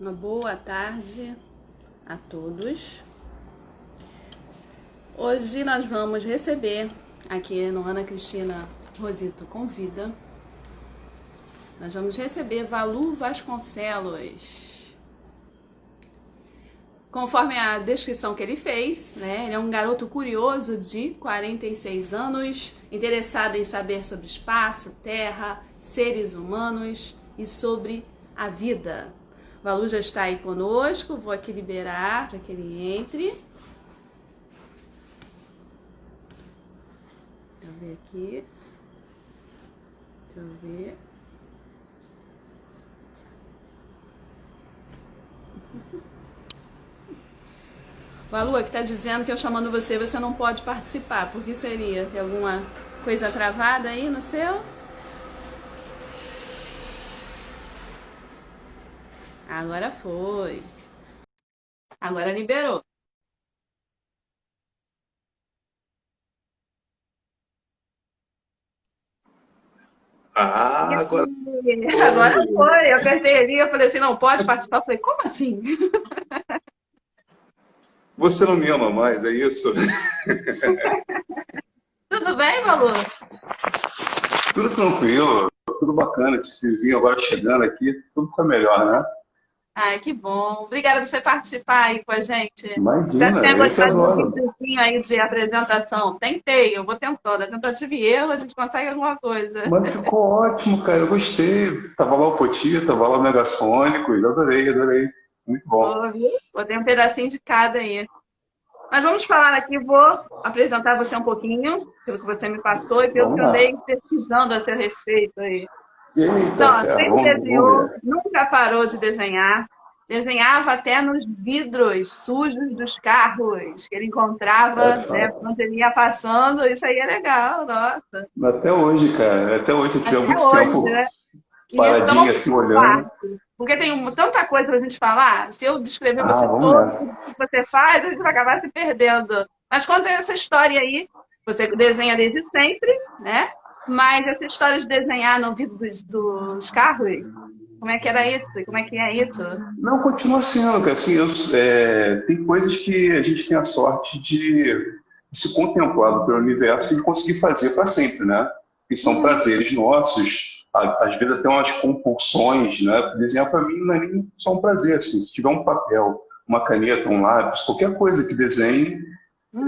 Uma boa tarde a todos. Hoje nós vamos receber aqui no Ana Cristina Rosito Convida. Nós vamos receber Valu Vasconcelos. Conforme a descrição que ele fez, né, ele é um garoto curioso de 46 anos, interessado em saber sobre espaço, terra, seres humanos e sobre a vida. Valu já está aí conosco, vou aqui liberar para que ele entre. Deixa eu ver aqui. Deixa eu ver. Valu, que está dizendo que eu chamando você não pode participar. Por que seria? Tem alguma coisa travada aí no seu? Agora foi. Agora liberou. Agora Agora foi. foi. Eu apertei ali, eu falei assim, não pode participar. Eu falei, como assim? Você não me ama mais, é isso? Tudo bem, Valu? Tudo tranquilo, tudo bacana. Esse friozinho agora chegando aqui, tudo fica melhor, né? Ai, que bom. Obrigada por você participar aí com a gente. Espero que Imagina, tenha eu que gostado do adoro. videozinho aí de apresentação. Tentei, eu vou tentando. A tentativa e erro, a gente consegue alguma coisa. Mas ficou ótimo, cara. Eu gostei. Tava lá o Poti, tava lá o Megasônico, eu adorei, adorei. Muito bom. Vou ter um pedacinho de cada aí. Mas vamos falar aqui, vou apresentar você um pouquinho, pelo que você me passou e pelo que Vamos eu andei lá. pesquisando a seu respeito aí. Eita Então, ó, ferro, sempre vamos desenhou, ver. nunca parou de desenhar. Desenhava até nos vidros sujos dos carros que ele É encontrava, né? fato. Quando ele ia passando, isso aí é legal, nossa. Até hoje, cara. Até hoje, se eu tiver Até muito hoje, tempo né? E isso toma paradinho muito assim, olhando. quarto. Porque tem tanta coisa pra gente falar. Se eu descrever Ah, você vamos todo o nessa. que você faz, a gente vai acabar se perdendo. Mas conta essa história aí. Você desenha desde sempre, né? Mas essa história de desenhar no vidro dos carros, como é que era isso? Como é que é isso? Não, continua sendo, cara. Assim, tem coisas que a gente tem a sorte de se contemplado pelo universo e de conseguir fazer para sempre, né? Que são Uhum. prazeres nossos, às vezes até umas compulsões, né? Desenhar para mim não é nem só um prazer, assim. Se tiver um papel, uma caneta, um lápis, qualquer coisa que desenhe, Uhum.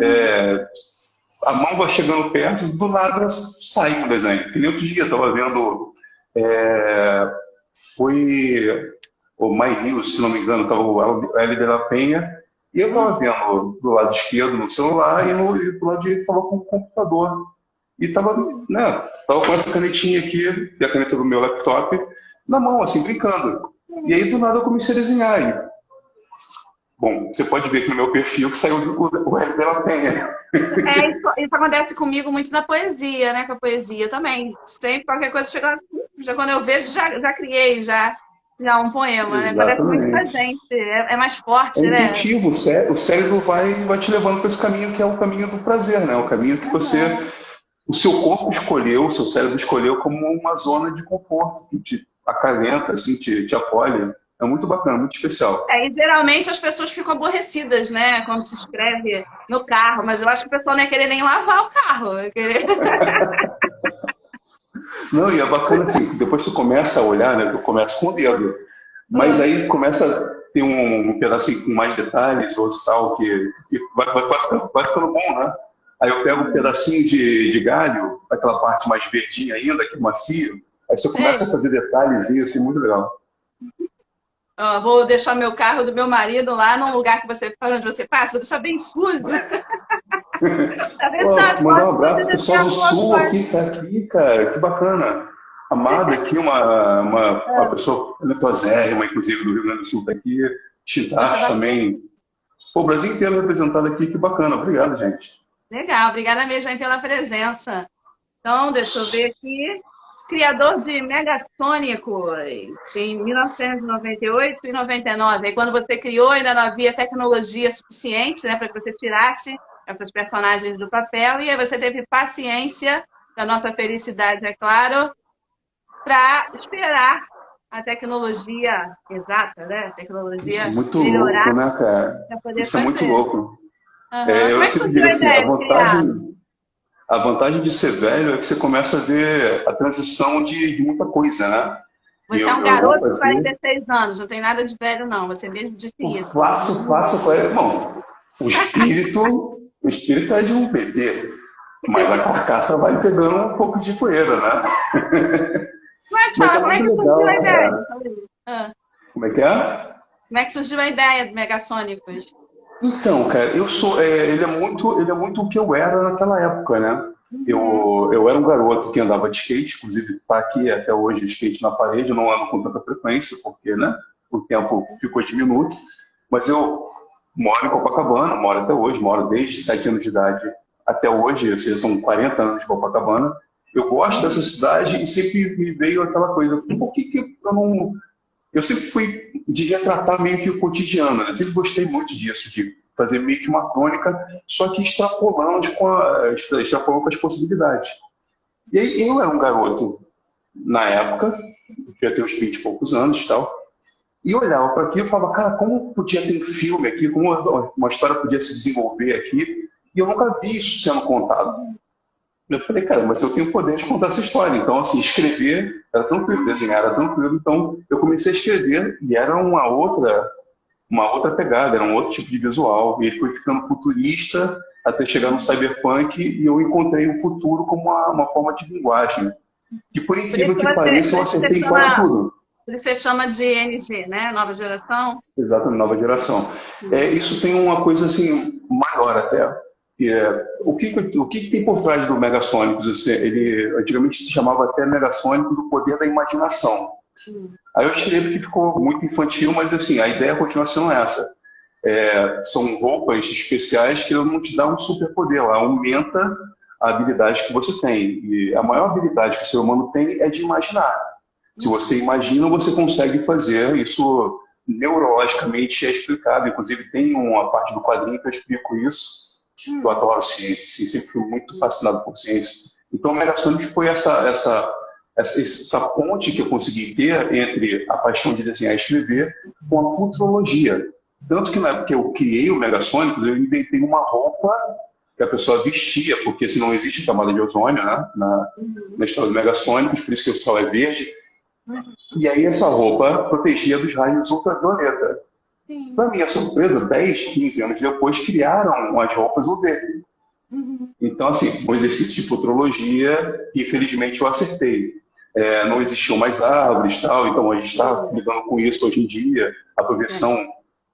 a mão vai chegando perto, do nada sai um desenho. Que nem outro dia, eu estava vendo, é, foi o My News, se não me engano, estava o L de la Penha, e eu estava Uhum. vendo do lado esquerdo no celular e do lado direito estava com o computador. E estava, Uhum. né, tava com essa canetinha aqui, e a caneta do meu laptop, na mão, assim, brincando. E aí do nada eu comecei a desenhar. E, bom, você pode ver que no meu perfil que saiu o L de la Penha. Isso acontece comigo muito na poesia, né? Com a poesia também. Sempre qualquer coisa chega, já quando eu vejo, já criei, já um poema, né? Parece muito com a Exatamente. gente. É mais forte, É né? intuitivo, o cérebro vai te levando para esse caminho que é o caminho do prazer, né? O caminho que Uhum. o seu corpo escolheu, o seu cérebro escolheu como uma zona de conforto, que te acalenta, assim, te acolhe. É muito bacana, muito especial. E geralmente as pessoas ficam aborrecidas, né? Quando se escreve no carro, mas eu acho que o pessoal não ia querer nem lavar o carro. Ia querer... Não, e é bacana assim, depois tu começa a olhar, né? Tu começa com o dedo, mas aí começa a ter um pedacinho com mais detalhes, ou tal, que vai ficando bom, né? Aí eu pego um pedacinho de galho, aquela parte mais verdinha ainda, que macio, aí você começa a Sei. fazer detalhes e assim, muito legal. Ó, vou deixar meu carro do meu marido lá num lugar que você, para onde você passa, vou deixar bem sujo. Tá vendo? Pô, Tá, mandar pode um abraço fazer pro daqui pessoal a do pouco, Sul vai. aqui, tá aqui, cara, que bacana. Amada aqui, uma pessoa talentosa, inclusive, do Rio Grande do Sul, tá aqui. Poxa, Chidarte bacana. também. Pô, o Brasil inteiro representado aqui, que bacana. Obrigado, gente. Legal, obrigada mesmo aí pela presença. Então, deixa eu ver aqui. Criador de Megasônicos, em 1998 e 99. Aí, quando você criou, ainda não havia tecnologia suficiente, né, para que você tirasse essas personagens do papel, e aí você teve paciência, da nossa felicidade, é claro, para esperar a tecnologia exata, né? A tecnologia Isso é muito melhorar louco, né, cara? para poder Isso é muito fazer. louco. Como Eu é que sempre surgiu digo a assim, ideia de criar? a vantagem de ser velho é que você começa a ver a transição de muita coisa, né? E Você é um eu vou garoto de fazer, 46 anos, não tem nada de velho, não. Você mesmo disse isso. bom, o espírito é de um bebê, mas a carcaça vai pegando um pouco de poeira, né? Mas Mas fala, é como é muito que surgiu a legal, ideia? cara. Fala aí. Ah, Como é que é? como é que surgiu a ideia do Megassônicos? Então, cara, ele é muito o que eu era naquela época, né? Uhum. Eu era um garoto que andava de skate, inclusive está aqui até hoje o skate na parede, eu não ando com tanta frequência, porque, né, o tempo ficou diminuto, mas eu moro em Copacabana, moro até hoje, moro desde 7 anos de idade até hoje, ou seja, são 40 anos de Copacabana. Eu gosto dessa cidade e sempre me veio aquela coisa, por que que eu não eu sempre fui de retratar meio que o cotidiano, né? Eu sempre gostei muito disso, de fazer meio que uma crônica, só que extrapolando com as possibilidades. E aí eu era um garoto, na época, devia ter uns 20 e poucos anos e tal, e olhava para aquilo e falava, cara, como podia ter um filme aqui, como uma história podia se desenvolver aqui, e eu nunca vi isso sendo contado. Eu falei, cara, mas eu tenho o poder de contar essa história. Então, assim, escrever era tranquilo, desenhar era tranquilo. Então, eu comecei a escrever e era uma outra pegada, era um outro tipo de visual. E ele foi ficando futurista até chegar no cyberpunk e eu encontrei o futuro como uma forma de linguagem. Que, por incrível que pareça, eu acertei em quase tudo. Por isso você chama de NG, né? Nova geração? Exatamente, nova geração. Isso tem uma coisa assim maior até. O que tem por trás do Megasônicos? Assim, ele antigamente se chamava até Megasônicos o poder da imaginação. Aí eu tirei porque ficou muito infantil, mas assim, a ideia continua sendo essa. São roupas especiais que não te dão um superpoder, ela aumenta a habilidade que você tem. E a maior habilidade que o ser humano tem é de imaginar. Se você imagina, você consegue fazer. Isso neurologicamente é explicado. Inclusive, tem uma parte do quadrinho que eu explico isso. Eu adoro ciência, sempre fui muito fascinado por ciência. Então, o Megasonic foi essa ponte que eu consegui ter entre a paixão de desenhar e escrever com a futurologia. Tanto que na época que eu criei o Megasônicos, eu inventei uma roupa que a pessoa vestia, porque se não existe camada de ozônio, né, na história do Megasônicos, por isso que o sol é verde. E aí essa roupa protegia dos raios ultravioleta. Para minha surpresa, 10, 15 anos depois, criaram as roupas UV. Então, assim, um exercício de futurologia, infelizmente eu acertei. Não existiam mais árvores, tal, então a gente está lidando com isso hoje em dia. A progressão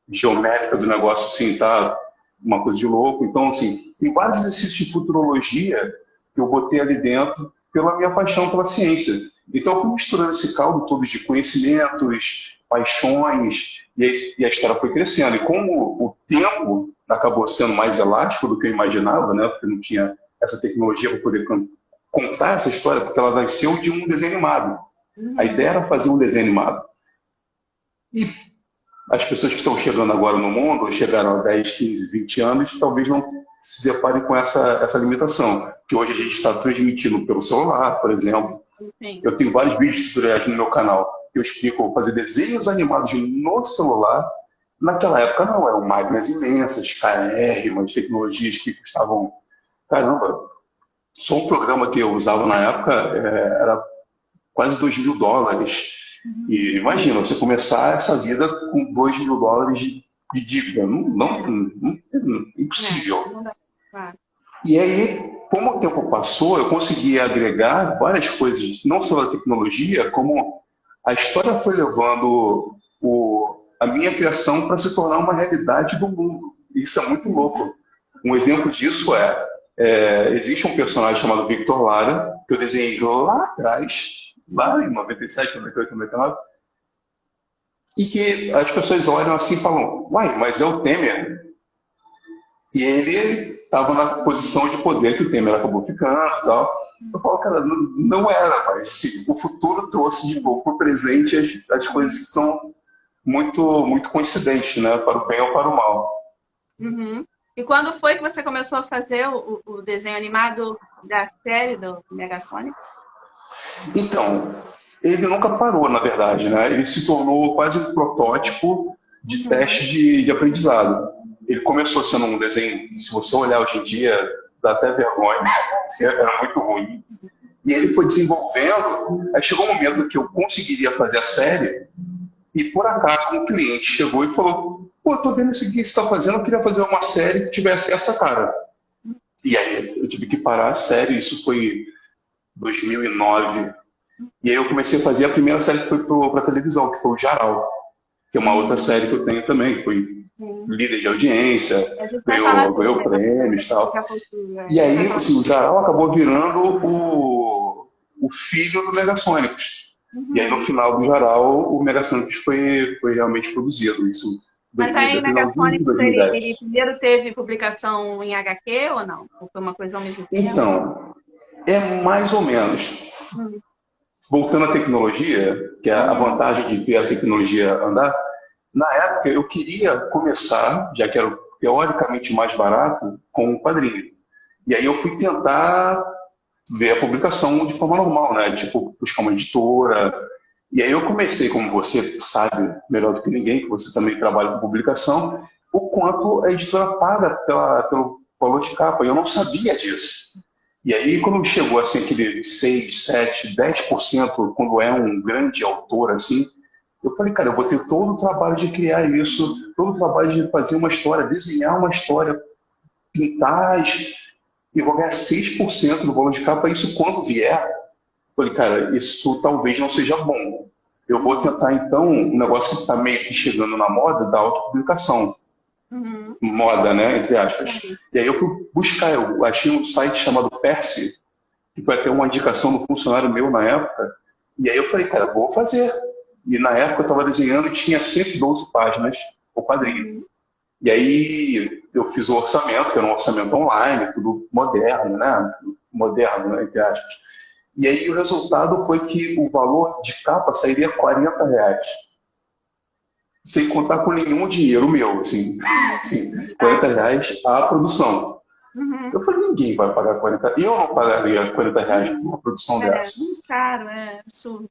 geométrica do negócio, assim, tá uma coisa de louco. Então, assim, tem vários exercícios de futurologia que eu botei ali dentro pela minha paixão pela ciência. Então, eu fui misturando esse caldo todo de conhecimentos, paixões, e a história foi crescendo. E como o tempo acabou sendo mais elástico do que eu imaginava, né, porque não tinha essa tecnologia para poder contar essa história, porque ela nasceu de um desenho animado. A ideia era fazer um desenho animado. E as pessoas que estão chegando agora no mundo, ou chegaram há 10, 15, 20 anos, talvez não se deparem com essa limitação. Que hoje a gente está transmitindo pelo celular, por exemplo. Sim. Eu tenho vários vídeos tutoriais no meu canal que eu explico fazer desenhos animados no celular. Naquela época não, eram máquinas imensas, carérrimas, tecnologias que custavam, caramba, só um programa que eu usava na época era quase $2.000. E imagina, você começar essa vida com $2.000 de dívida. Impossível. E aí, como o tempo passou, eu consegui agregar várias coisas, não só da tecnologia, como a história foi levando a minha criação para se tornar uma realidade do mundo. Isso é muito louco. Um exemplo disso existe um personagem chamado Victor Lara, que eu desenhei lá atrás, lá em 97, 98, 99, e que as pessoas olham assim e falam, uai, mas é o Temer. E ele estava na posição de poder que o Temer acabou ficando e tal. Eu falo, cara, não era, mas sim, o futuro trouxe de novo para o presente as coisas que são muito, muito coincidentes, né? Para o bem ou para o mal. E quando foi que você começou a fazer o desenho animado da série do Megasonic? Então, ele nunca parou, na verdade, né? Ele se tornou quase um protótipo de teste de aprendizado. Ele começou sendo um desenho, se você olhar hoje em dia, dá até vergonha, era muito ruim. E ele foi desenvolvendo, aí chegou um momento que eu conseguiria fazer a série, e por acaso um cliente chegou e falou: pô, tô vendo isso aqui que você está fazendo, eu queria fazer uma série que tivesse essa cara. E aí eu tive que parar a série, isso foi 2009. E aí eu comecei a fazer a primeira série que foi para televisão, que foi o Jaral, que é uma outra série que eu tenho também, que foi líder de audiência, ganhou prêmios e tal. E aí, assim, o Jaral acabou virando o filho do Megasônicos. E aí, no final do Jaral, o Megasônicos foi realmente produzido. Isso Mas aí o Megasônicos, ele primeiro teve publicação em HQ ou não? Ou foi uma coisa ao mesmo tempo? Então, é mais ou menos. Voltando à tecnologia, que é a vantagem de ver a tecnologia andar, na época eu queria começar, já que era teoricamente mais barato, com um quadrinho. E aí eu fui tentar ver a publicação de forma normal, né? Tipo, buscar uma editora. E aí eu comecei, como você sabe melhor do que ninguém, que você também trabalha com publicação, o quanto a editora paga pelo valor de capa. E eu não sabia disso. E aí, quando chegou assim, aquele 6, 7, 10%, quando é um grande autor, assim, eu falei, cara, eu vou ter todo o trabalho de criar isso, todo o trabalho de fazer uma história, desenhar uma história, pintar, e vou ganhar 6% do valor de capa, isso quando vier. Eu falei, cara, isso talvez não seja bom. Eu vou tentar, então, um negócio que está meio que chegando na moda, da autopublicação. Moda, né, entre aspas. E aí eu fui buscar, eu achei um site chamado Perse, que foi até uma indicação do funcionário meu na época, e aí eu falei, cara, vou fazer. E na época eu estava desenhando e tinha 112 páginas o quadrinho. E aí eu fiz o orçamento, que era um orçamento online, tudo moderno, né, entre aspas. E aí o resultado foi que o valor de capa sairia R$40. Sem contar com nenhum dinheiro meu, assim, R$40 a produção. Eu falei, ninguém vai pagar 40. Eu não pagaria R$40 por uma produção dessa. É muito caro, é absurdo.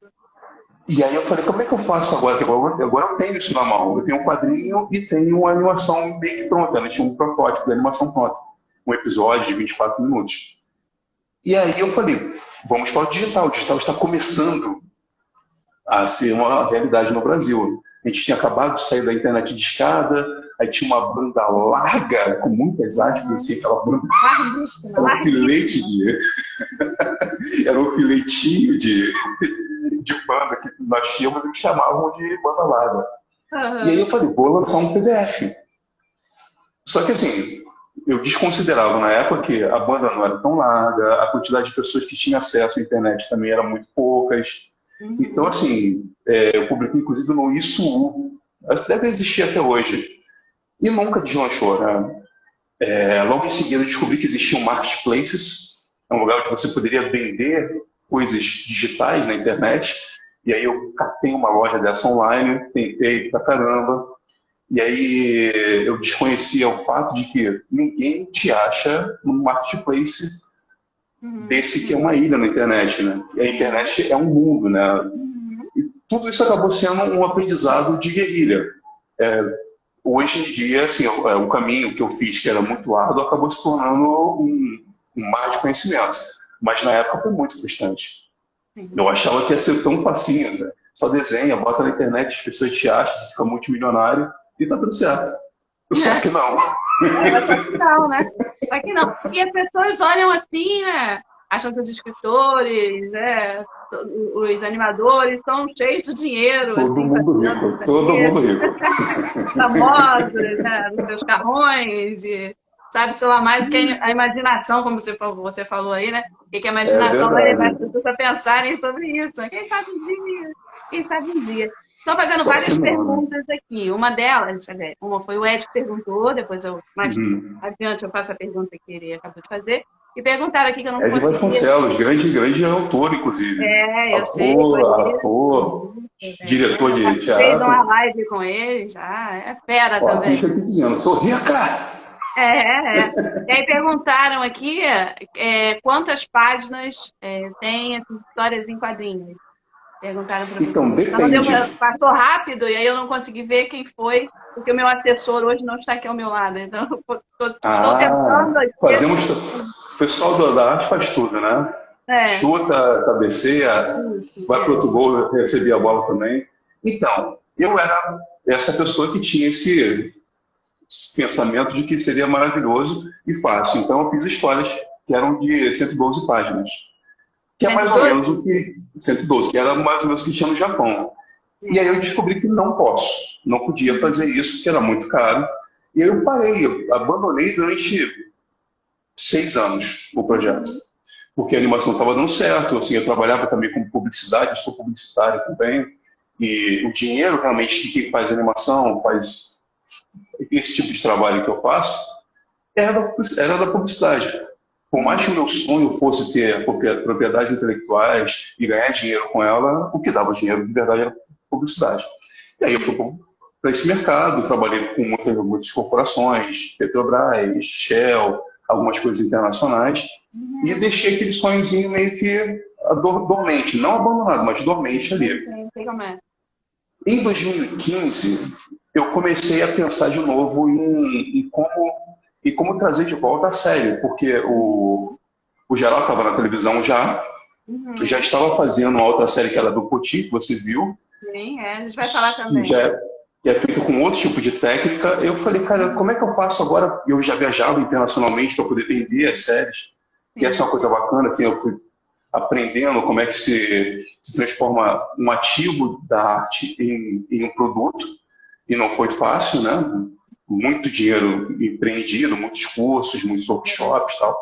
E aí eu falei, como é que eu faço agora? Agora eu tenho isso na mão. Eu tenho um quadrinho e tenho uma animação meio que pronta. Eu tinha um protótipo de animação pronta. Um episódio de 24 minutos. E aí eu falei, vamos para o digital. O digital está começando a ser uma realidade no Brasil. A gente tinha acabado de sair da internet de escada, aí tinha uma banda larga, com muitas aspas, assim, aquela banda. Era um filete de. Era um filetinho de banda que nós tínhamos e que chamavam de banda larga. E aí eu falei, vou lançar um PDF. Só que assim, eu desconsiderava na época que a banda não era tão larga, a quantidade de pessoas que tinham acesso à internet também era muito poucas. Então, assim, eu publiquei, inclusive, no ISU. Acho que deve existir até hoje. E nunca deslanchou, né? Logo em seguida, eu descobri que existiam marketplaces, é um lugar onde você poderia vender coisas digitais na internet. E aí eu catei uma loja dessa online, tentei pra caramba. E aí eu desconhecia o fato de que ninguém te acha num marketplace desse que é uma ilha na internet, né? E a internet é um mundo, né? E tudo isso acabou sendo um aprendizado de guerrilha. Hoje em dia, assim, o caminho que eu fiz, que era muito árduo, acabou se tornando um mar de conhecimento. Mas na época foi muito frustrante. Eu achava que ia ser tão facinho, né? Só desenha, bota na internet, as pessoas te acham, você fica multimilionário e tá tudo certo. Só que não. Só que não, né? Só que não. E as pessoas olham assim, né? Acham que os escritores, né? Os animadores estão cheios de dinheiro. Todo assim, mundo rico, todo mundo rico. Famosos, né? Nos seus carrões e sabe-se lá mais que a imaginação, como você falou aí, né? O que a imaginação vai levar as pessoas a pensarem sobre isso. Quem sabe um dia? Quem sabe um dia? Estou fazendo várias perguntas aqui. Uma delas, deixa eu ver, uma foi o Ed que perguntou, depois mais adiante eu faço a pergunta que ele acabou de fazer. E perguntaram aqui que eu não consegui. Ed Vasconcelos, grande autor, inclusive. Eu sei. Ator, diretor de teatro. Fez uma live com ele já, é fera também. Aqui dizendo, sou rica! E aí perguntaram aqui quantas páginas tem essas histórias em quadrinhos. Perguntaram para você. Então, Não, depende. passou rápido e aí eu não consegui ver quem foi, porque o meu assessor hoje não está aqui ao meu lado. Então, estou tentando aqui. Fazemos. O pessoal da arte faz tudo, né? É, Chuta, cabeceia, vai para outro gol, receber a bola também. Então, eu era essa pessoa que tinha esse pensamento de que seria maravilhoso e fácil. Então, eu fiz histórias que eram de 112 páginas, que é mais ou 112? menos o que 112, que era mais ou menos o que tinha no Japão. E aí eu descobri que não posso, não podia fazer isso, que era muito caro. E aí eu parei, eu abandonei durante 6 anos o projeto, porque a animação estava dando certo, assim, eu trabalhava também com publicidade, sou publicitário também, e o dinheiro realmente de quem faz animação, faz esse tipo de trabalho que eu faço, era da publicidade. Por mais que o meu sonho fosse ter propriedades intelectuais e ganhar dinheiro com ela, o que dava dinheiro de verdade era publicidade. E aí eu fui para esse mercado, trabalhei com muitas corporações, Petrobras, Shell, algumas coisas internacionais, e deixei aquele sonhozinho meio que dormente, não abandonado, mas dormente ali. Em 2015, eu comecei a pensar de novo em como trazer de volta a série, porque o Geraldo estava na televisão já estava fazendo uma outra série que era do Poti, que você viu. Sim, a gente vai falar também. Que é feito com outro tipo de técnica. Eu falei, cara, como é que eu faço agora? Eu já viajava internacionalmente para poder vender as séries, e essa é uma coisa bacana, assim, eu fui aprendendo como é que se transforma um ativo da arte em um produto, e não foi fácil, né? Muito dinheiro empreendido, muitos cursos, muitos workshops e tal.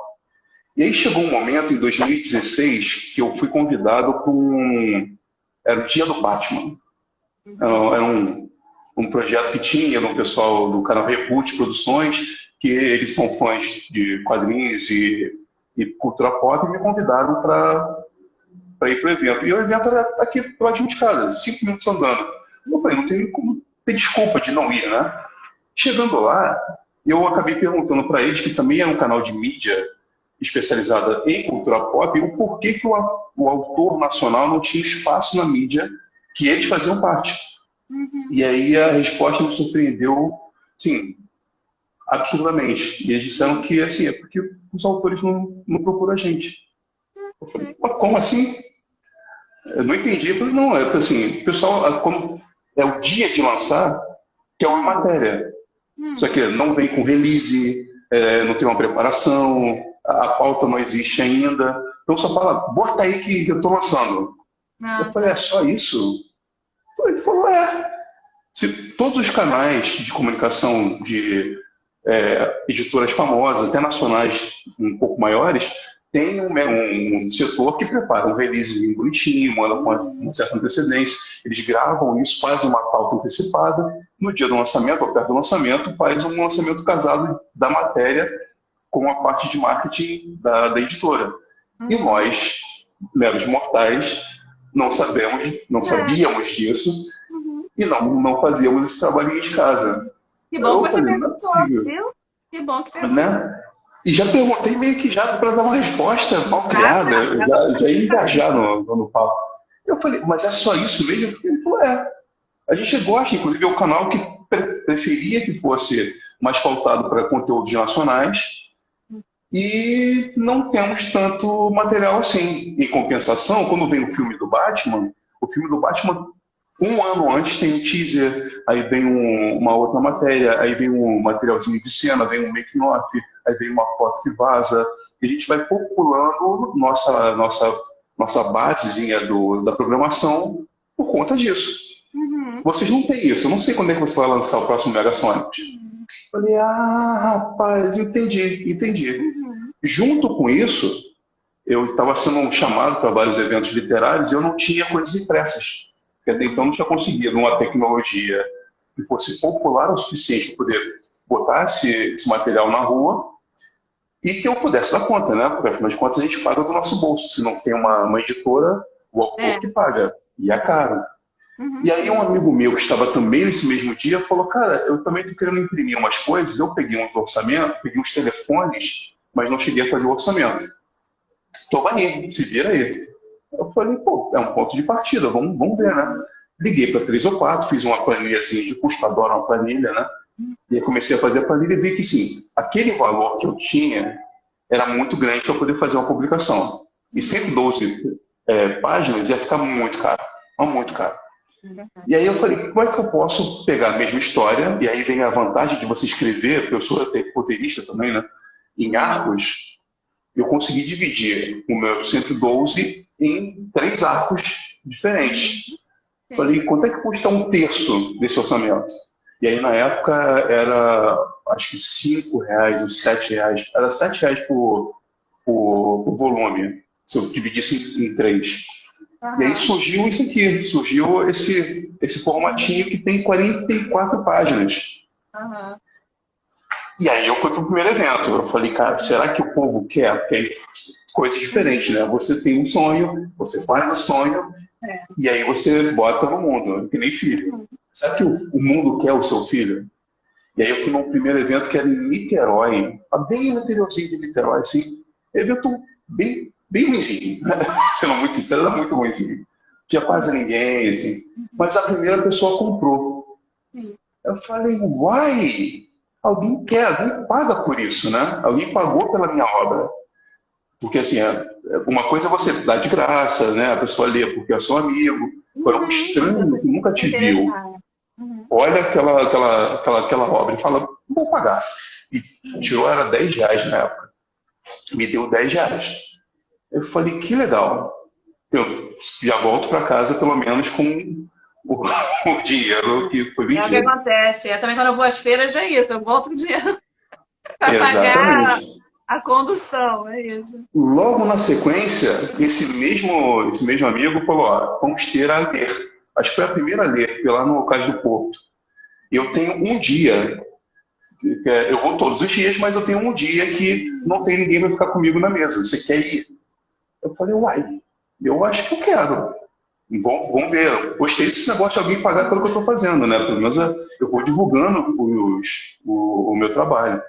E aí chegou um momento, em 2016, que eu fui convidado para era o Dia do Batman. Era um projeto que tinha no pessoal do canal Reboot Produções, que eles são fãs de quadrinhos e cultura pop, e me convidaram para ir para o evento. E o evento era aqui do lado de casa, 5 minutos andando. Eu falei, não tem como ter desculpa de não ir, né? Chegando lá, eu acabei perguntando para eles, que também é um canal de mídia especializada em cultura pop, o porquê que o autor nacional não tinha espaço na mídia que eles faziam parte. E aí a resposta me surpreendeu, sim, absurdamente. E eles disseram que assim, é porque os autores não procuram a gente. Eu falei, como assim? Eu não entendi. Eu falei, não, é porque assim, o pessoal, quando é o dia de lançar, que é uma matéria. Só que não vem com release, não tem uma preparação, a pauta não existe ainda. Então só fala, bota aí que eu estou lançando. Eu falei, é só isso? Ele falou, se todos os canais de comunicação de editoras famosas, até nacionais um pouco maiores, tem um setor que prepara um release bonitinho, manda com uma certa antecedência, eles gravam isso, fazem uma pauta antecipada, no dia do lançamento, ou perto do lançamento, faz um lançamento casado da matéria com a parte de marketing da editora. E nós, meros mortais, não sabíamos disso, e não fazíamos esse trabalhinho de casa. Que bom que você perguntou, viu? Que bom que perguntou. Né? E já perguntei meio que já para dar uma resposta mal criada, já ia engajar no papo. Eu falei, mas é só isso mesmo? Ele falou, a gente gosta, inclusive é o canal que preferia que fosse mais pautado para conteúdos nacionais, e não temos tanto material assim. Em compensação, quando vem o filme do Batman, um ano antes tem um teaser, aí vem uma outra matéria, aí vem um materialzinho de cena, vem um making-off, aí vem uma foto que vaza, e a gente vai populando nossa basezinha da programação por conta disso. Vocês não têm isso, eu não sei quando é que você vai lançar o próximo Mega Sonics. Falei, rapaz, entendi. Junto com isso, eu estava sendo chamado para vários eventos literários e eu não tinha coisas impressas. Porque até então não tinha conseguido uma tecnologia que fosse popular o suficiente para poder botar esse material na rua e que eu pudesse dar conta, né? Porque afinal de contas a gente paga do nosso bolso. Se não tem uma editora, o autor que paga. E é caro. E aí um amigo meu que estava também nesse mesmo dia falou, cara, eu também estou querendo imprimir umas coisas, eu peguei uns orçamentos, peguei uns telefones, mas não cheguei a fazer o orçamento. Toma aí, se vira aí. Eu falei, pô, é um ponto de partida, vamos ver, né? Liguei para 3 ou 4, fiz uma planilhazinha de custo, adoro uma planilha, né? E aí comecei a fazer a planilha e vi que, sim, aquele valor que eu tinha era muito grande para poder fazer uma publicação. E 112 páginas ia ficar muito caro, muito caro. E aí eu falei, como é que eu posso pegar a mesma história, e aí vem a vantagem de você escrever, porque eu sou roteirista também, né? Em arcos, eu consegui dividir o meu 112 em 3 arcos diferentes. Sim. Falei, quanto é que custa um terço desse orçamento? E aí, na época, era, acho que R$5 ou R$7. Era R$7 por volume, se eu dividisse em 3. E aí surgiu isso aqui, surgiu esse formatinho que tem 44 páginas. E aí eu fui para o primeiro evento. Eu falei, cara, será que o povo quer? Porque aí, coisa diferente, né? Você tem um sonho, você faz o sonho, e aí você bota no mundo, que nem filho. Será que o mundo quer o seu filho? E aí eu fui num primeiro evento que era em Niterói, bem no interiorzinho de Niterói, assim. Evento bem ruimzinho. Sendo muito sincero, era muito ruimzinho. Não tinha quase ninguém, assim. Mas a primeira pessoa comprou. Eu falei, uai! Alguém paga por isso, né? Alguém pagou pela minha obra. Porque, assim, uma coisa é você dar de graça, né? A pessoa lê porque é seu amigo. Agora, um estranho que nunca te viu, olha aquela obra e fala, vou pagar. E tirou, era R$10 na época. Me deu R$10. Eu falei, que legal. Eu já volto para casa, pelo menos, com o dinheiro que foi vendido. É o que acontece. Também quando eu vou às feiras é isso, eu volto com o dinheiro para pagar a condução, é isso. Logo na sequência, esse mesmo amigo falou, ó, vamos ter a ler. Acho que foi a primeira a ler, foi lá no Cais do Porto. Eu tenho um dia, eu vou todos os dias, mas eu tenho um dia que não tem ninguém para ficar comigo na mesa. Você quer ir? Eu falei, uai, eu acho que eu quero. Vamos ver. Eu gostei desse negócio de alguém pagar pelo que eu estou fazendo, né? Pelo menos eu vou divulgando o meu trabalho.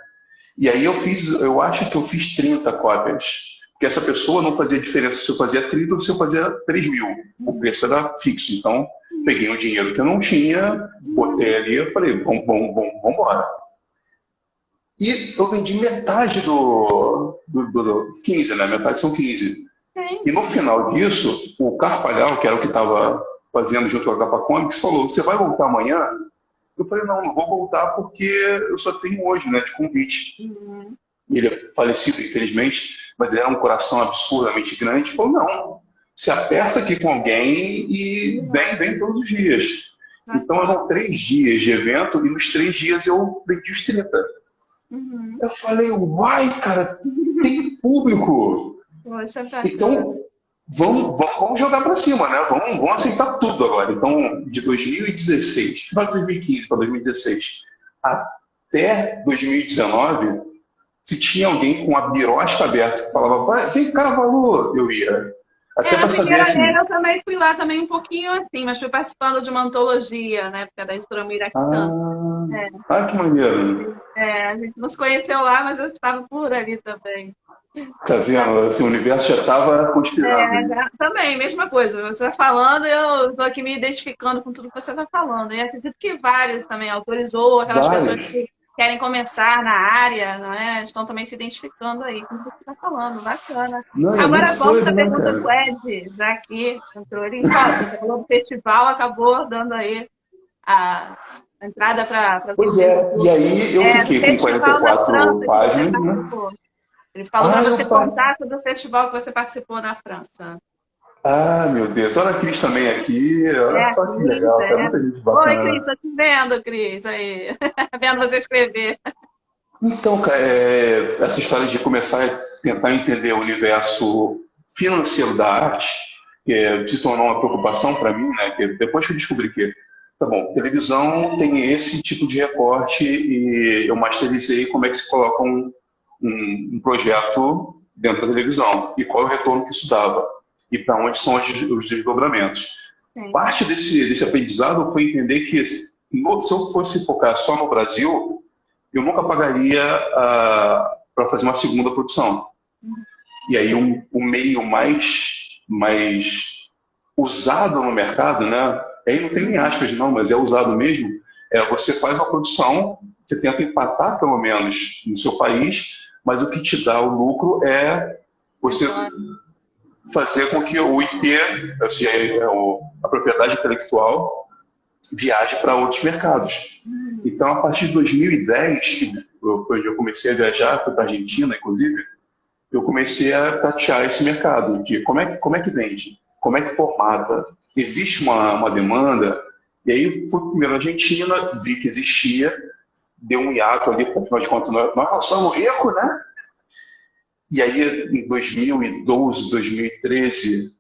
E aí eu acho que eu fiz 30 cópias. Porque essa pessoa não fazia diferença se eu fazia 30 ou se eu fazia 3.000. O preço era fixo. Então, peguei um dinheiro que eu não tinha, botei ali e falei, vamos embora. E eu vendi metade do 15, né? Metade são 15. E no final disso, o Carpalhal, que era o que estava fazendo junto com a Capa Comics, falou, você vai voltar amanhã? Eu falei, não vou voltar porque eu só tenho hoje, né, de convite. E ele é falecido, infelizmente, mas ele era um coração absurdamente grande. Falou, não, se aperta aqui com alguém e vem todos os dias. Então eram 3 dias de evento e nos 3 dias eu vendi os 30. Eu falei, uai, cara, tem público. Então, vamos jogar para cima, né? Vamos aceitar tudo agora. Então, de 2016, final de 2015 para 2016, até 2019, se tinha alguém com a birosca aberta que falava, vem cá, Valu, eu ia. Até para saber assim. Eu também fui lá também um pouquinho assim, mas fui participando de uma antologia, né? Porque é da editora Miraquitã. Que maneiro. A gente não se conheceu lá, mas eu estava por ali também. Tá vendo? Assim, o universo já estava conspirando. Também, mesma coisa. Você está falando, eu estou aqui me identificando com tudo que você está falando. E acredito que vários também autorizou, aquelas pessoas que querem começar na área, não é? Estão também se identificando aí com o que você está falando. Bacana. Agora volta a pergunta do Ed, já que entrou ele em fala. Você falou do festival, acabou dando aí a entrada para... Pois é, e aí eu fiquei com 44 páginas, né? Ele falou para você contar sobre o festival que você participou na França. Meu Deus. Olha a Cris também aqui. Olha só que legal. Tem muita gente bacana. Oi, Cris. Estou te vendo, Cris. Aí. Vendo você escrever. Então, cara, essa história de começar a tentar entender o universo financeiro da arte se tornou uma preocupação para mim, né? Que depois que eu descobri que, tá bom, televisão tem esse tipo de recorte e eu masterizei como é que se coloca um projeto dentro da televisão e qual é o retorno que isso dava e para onde são os desdobramentos. Sim. Parte desse aprendizado foi entender que se eu fosse focar só no Brasil, eu nunca pagaria para fazer uma segunda produção. E aí o meio mais mais usado no mercado, né? Aí não tem nem aspas, não, mas é usado mesmo. Você faz uma produção, você tenta empatar pelo menos no seu país, mas o que te dá o lucro é você fazer com que o IP, ou seja, a propriedade intelectual, viaje para outros mercados. Então, a partir de 2010, quando eu comecei a viajar, fui para a Argentina, inclusive, eu comecei a tatear esse mercado de como é que vende, como é que formata, existe uma demanda. E aí fui primeiro na Argentina, vi que existia, deu um hiato ali, porque afinal de contas nós somos ricos, né? E aí em 2012, 2013,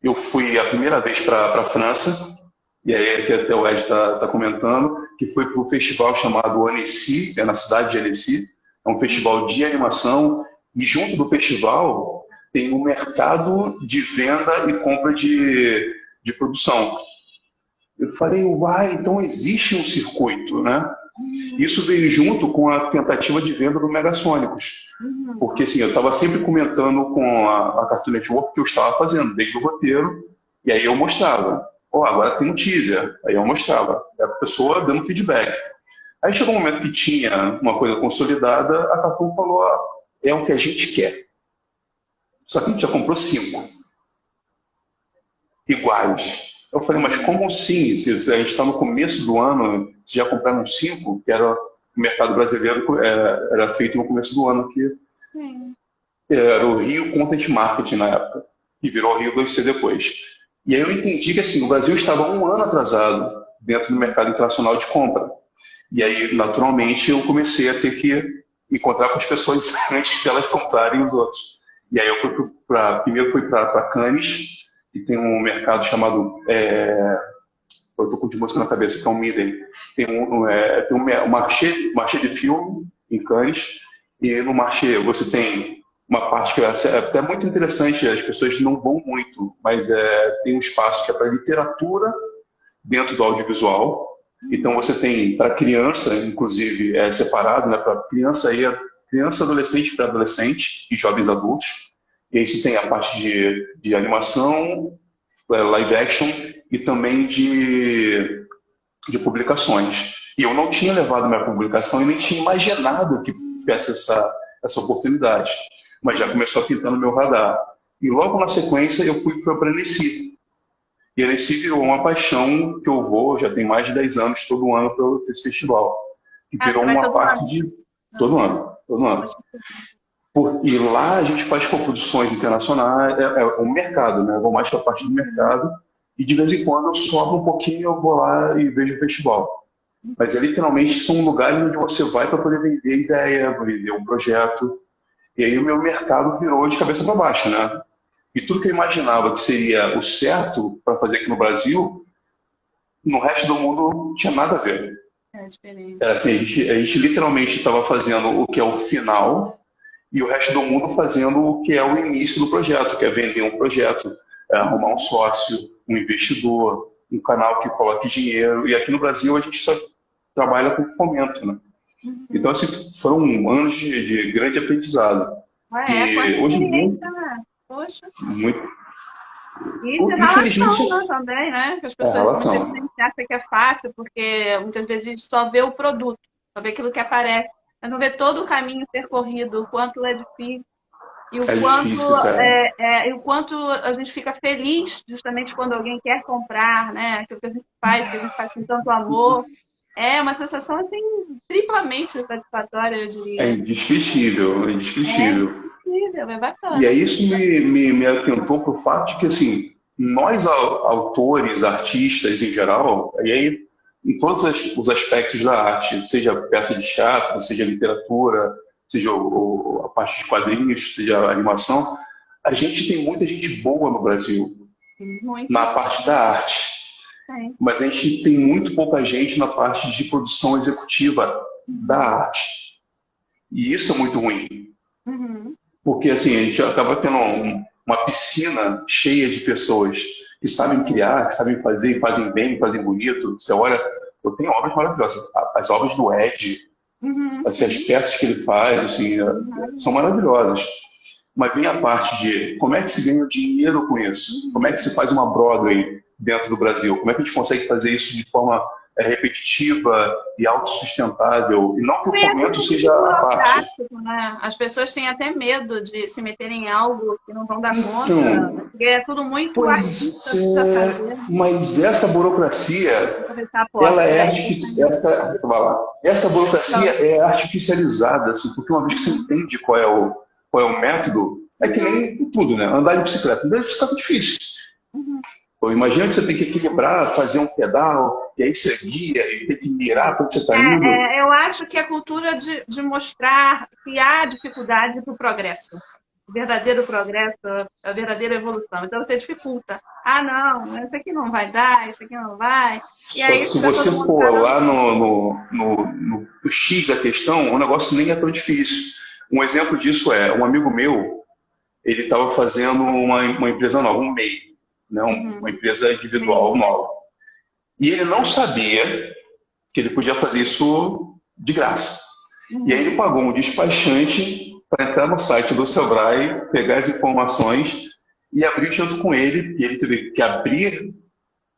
eu fui a primeira vez para a França, e aí que até o Ed está comentando, que foi para um festival chamado Annecy, na cidade de Annecy, é um festival de animação, e junto do festival tem um mercado de venda e compra de produção. Eu falei, uai, então existe um circuito, né? Isso veio junto com a tentativa de venda do Megasônicos. Porque assim, eu estava sempre comentando com a Cartoon Network que eu estava fazendo, desde o roteiro, e aí eu mostrava. Agora tem um teaser. Aí eu mostrava. A pessoa dando feedback. Aí chegou um momento que tinha uma coisa consolidada, a Cartoon falou, é o que a gente quer. Só que a gente já comprou 5 iguais. Eu falei, mas como assim? Se a gente está no começo do ano, se já compraram 5, que era o mercado brasileiro, era feito no começo do ano, que era o Rio Content Marketing na época, e virou o Rio 2C depois. E aí eu entendi que assim, o Brasil estava 1 ano atrasado dentro do mercado internacional de compra. E aí, naturalmente, eu comecei a ter que me encontrar com as pessoas antes de elas comprarem os outros. E aí eu primeiro fui para Cannes, que tem um mercado chamado, eu estou com de música na cabeça, que é um Midden. Tem um marché de filme em Cannes, e no marché você tem uma parte que é até muito interessante, as pessoas não vão muito, mas tem um espaço que é para literatura dentro do audiovisual. Então você tem para criança, inclusive, separado, né, para criança, adolescente, pré-adolescente e jovens adultos. E aí você tem a parte de animação, live action e também de publicações. E eu não tinha levado minha publicação e nem tinha imaginado que tivesse essa oportunidade. Mas já começou a pintar no meu radar. E logo na sequência eu fui para a Annecy. E a Annecy virou uma paixão que eu vou, já tem mais de 10 anos, todo ano para esse festival. Que virou uma parte de... Todo ano. E lá a gente faz coproduções internacionais, o mercado, né? Eu vou mais para a parte do mercado, e de vez em quando eu sobro um pouquinho, eu vou lá e vejo o festival. Mas literalmente são lugares onde você vai para poder vender ideia, vender um projeto. E aí o meu mercado virou de cabeça para baixo, né? E tudo que eu imaginava que seria o certo para fazer aqui no Brasil, no resto do mundo não tinha nada a ver. É diferente. Era assim, a gente literalmente estava fazendo o que é o final e o resto do mundo fazendo o que é o início do projeto, que é vender um projeto, arrumar um sócio, um investidor, um canal que coloque dinheiro. E aqui no Brasil a gente só trabalha com fomento, né? Então, assim, foram anos de grande aprendizado. E hoje em dia, né? Poxa. Muito. E de relação, né, também, né? Que as pessoas muitas vezes acham que é fácil, porque muitas vezes a gente só vê o produto, só vê aquilo que aparece. Mas não vê todo o caminho percorrido, o quanto é difícil. E o quanto a gente fica feliz justamente quando alguém quer comprar, né? Aquilo que a gente faz com tanto amor. É uma sensação, assim, triplamente satisfatória, eu diria. É indescritível, é indescritível. É bacana. E aí isso me atentou para o fato de que, assim, nós autores, artistas em geral, e aí em todos os aspectos da arte, seja peça de teatro, seja literatura, seja a parte de quadrinhos, seja a animação, a gente tem muita gente boa no Brasil, na parte da arte. Mas a gente tem muito pouca gente na parte de produção executiva da arte. E isso é muito ruim. Porque assim, a gente acaba tendo uma piscina cheia de pessoas que sabem criar, que sabem fazer, fazem bem, fazem bonito. Você olha, eu tenho obras maravilhosas. As obras do Ed, assim, as peças que ele faz, assim, são maravilhosas. mas vem a parte de como é que se ganha dinheiro com isso? Como é que se faz uma Broadway dentro do Brasil? Como é que a gente consegue fazer isso de forma repetitiva e autossustentável? E não que o fomento seja a parte. Né? As pessoas têm até medo de se meterem em algo que não vão dar conta, Então, porque é tudo muito pois mas essa burocracia, ela é essa burocracia é artificializada, assim, porque uma vez que você entende qual é o método, é que nem tudo, né? Andar de bicicleta. Andar de bicicleta é difícil. Então, imagina que você tem que equilibrar, fazer um pedal, e aí você guia, e tem que mirar para onde você está indo. Eu acho que a cultura de mostrar que há dificuldade para o progresso. O verdadeiro progresso, a verdadeira evolução. Então você dificulta. Ah, não, isso aqui não vai dar, isso aqui não vai. E Só aí, que se você for lá no X da questão, o negócio nem é tão difícil. Um exemplo disso é, um amigo meu, ele estava fazendo uma empresa nova, um MEI, né? Uma empresa individual nova. E ele não sabia que ele podia fazer isso de graça. E aí ele pagou um despachante para entrar no site do Sebrae, pegar as informações e abrir junto com ele. E ele teve que abrir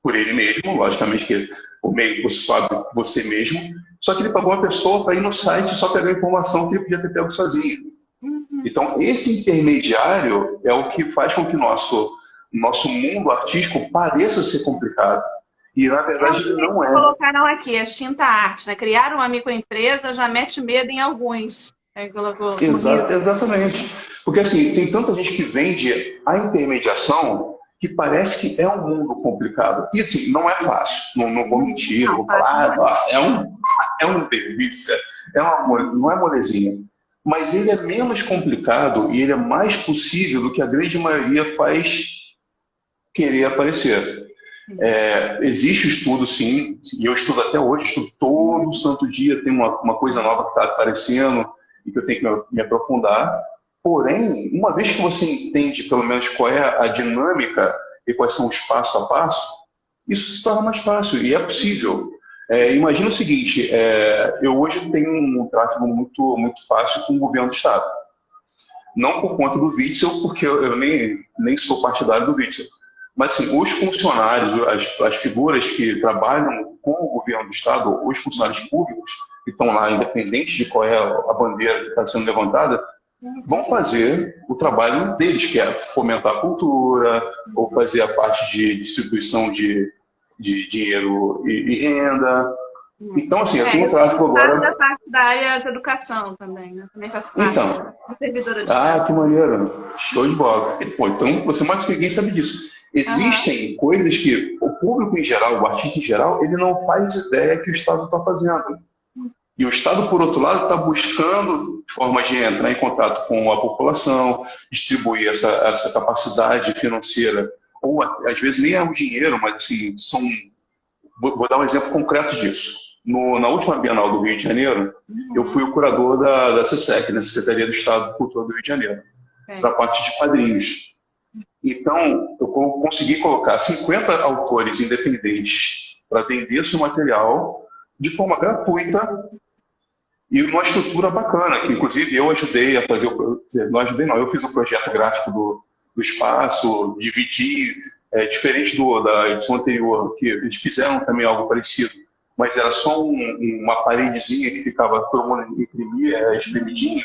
por ele mesmo, logicamente que o MEI você sabe você mesmo, só que ele pagou uma pessoa para ir no site só pegar a informação que ele podia ter pego sozinho. Então, esse intermediário é o que faz com que o nosso mundo artístico pareça ser complicado. E, na verdade, ele não é. Colocaram aqui, a extinta arte, né? Criar uma microempresa já mete medo em alguns. Exatamente. Porque, assim, tem tanta gente que vende a intermediação que parece que é um mundo complicado. E, assim, não é fácil. Não vou mentir, não vou falar, nossa, é um delícia. Não é molezinha. Mas ele é menos complicado e ele é mais possível do que a grande maioria faz querer aparecer. Existe estudo, sim, e eu estudo até hoje, estudo todo santo dia, tem uma coisa nova que está aparecendo e que eu tenho que me aprofundar. Porém, uma vez que você entende pelo menos qual é a dinâmica e quais são os passo a passo, isso se torna mais fácil e é possível. Imagina o seguinte, eu hoje tenho um tráfego muito, muito fácil com o governo do Estado. Não por conta do Witzel, porque eu nem sou partidário do Witzel. Mas, assim, os funcionários, as figuras que trabalham com o governo do Estado, os funcionários públicos, que estão lá, independente de qual é a bandeira que está sendo levantada, vão fazer o trabalho deles, que é fomentar a cultura, ou fazer a parte de distribuição de dinheiro e renda. Então, assim, eu tenho um tráfego agora... da parte da área de educação também, né? Também faço parte da servidora de que maneiro. Show de bola. Então, você mais que ninguém sabe disso. Existem coisas que o público em geral, o artista em geral, ele não faz ideia que o Estado está fazendo. E o Estado, por outro lado, está buscando formas de entrar em contato com a população, distribuir essa capacidade financeira, ou às vezes nem é o dinheiro, mas assim, vou dar um exemplo concreto disso. Na última Bienal do Rio de Janeiro, eu fui o curador da SESC, na Secretaria do Estado de Cultura do Rio de Janeiro, para a parte de quadrinhos. Então, eu consegui colocar 50 autores independentes para vender seu material de forma gratuita e numa estrutura bacana, que inclusive eu ajudei a fazer, eu fiz o projeto gráfico do espaço, dividi, diferente da edição anterior, que eles fizeram também algo parecido, mas era só uma paredezinha que ficava, todo mundo imprimia, espremidinho.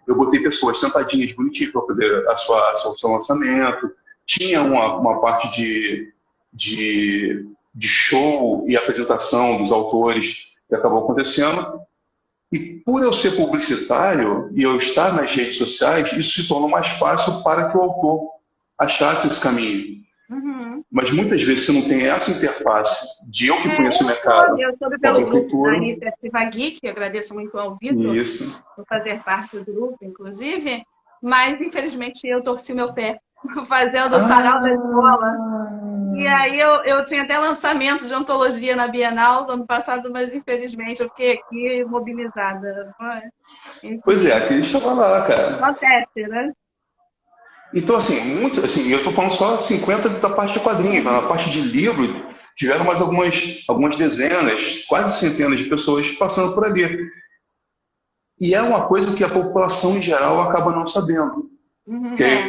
Eu botei pessoas sentadinhas, bonitinhas, para poder o seu lançamento. Tinha uma parte de show e apresentação dos autores que acabou acontecendo. E por eu ser publicitário e eu estar nas redes sociais, isso se tornou mais fácil para que o autor achasse esse caminho. Mas muitas vezes você não tem essa interface de eu que conheço o mercado. Eu soube pelo grupo da Iniciativa Geek, eu agradeço muito ao Vitor por fazer parte do grupo, inclusive, mas infelizmente eu torci o meu pé fazendo o sarau da escola. E aí eu tinha até lançamento de antologia na Bienal do ano passado, mas infelizmente eu fiquei aqui mobilizada. Pois é, aqui estava lá, cara. Acontece, né? Então, assim, eu estou falando só 50 da parte de quadrinhos. Na parte de livro, tiveram mais algumas dezenas, quase centenas de pessoas passando por ali. E é uma coisa que a população em geral acaba não sabendo. Uhum, Que aí,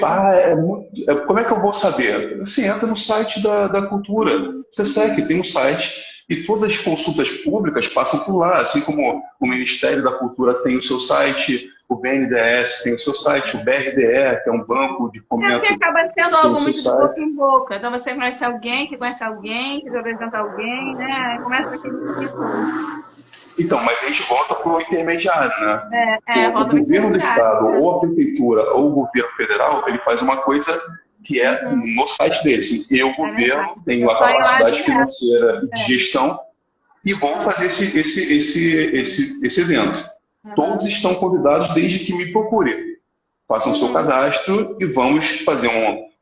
como é que eu vou saber? Você entra no site da cultura, você segue, tem um site, e todas as consultas públicas passam por lá, assim como o Ministério da Cultura tem o seu site, o BNDES tem o seu site, o BRDE, que é um banco de é porque fomento, acaba sendo tem o algo seu muito de boca site. em boca. Então você conhece alguém que conhece alguém, que apresenta alguém, né? Aí começa aquele ciclo. Então, mas a gente volta para o intermediário, né? O Roda o governo do intermediário. estado, ou a prefeitura, ou o governo federal, ele faz uma coisa que é Uhum, no site deles. Eu, é verdade. governo, tenho Eu a só ir lá capacidade direto. financeira e de É. gestão e vou fazer esse evento. Todos Uhum. estão convidados desde que me procurem. Façam seu Uhum. cadastro e vamos fazer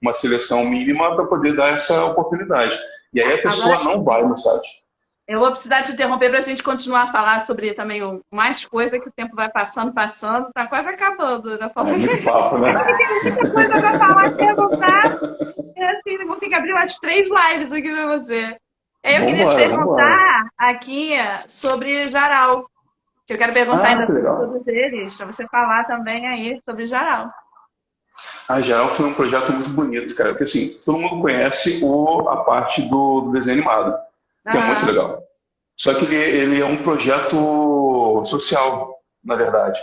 uma seleção mínima para poder dar essa oportunidade. E aí a Agora, pessoa não vai no site. eu vou precisar te interromper para a gente continuar a falar sobre também mais coisa que o tempo vai passando, tá quase acabando. Já É faltam muito papo, né? tem muita coisa para falar e perguntar. É assim, vou ter que abrir umas 3 lives aqui para você. Eu Vamos queria te embora, vamos embora. perguntar aqui sobre Jaral, que eu quero perguntar Ah, ainda que sobre legal. todos eles, para você falar também aí sobre Jaral. A Geral foi um projeto muito bonito, cara, porque assim, todo mundo conhece a parte do desenho animado, que é muito Aham. legal. Só que ele é um projeto social, na verdade.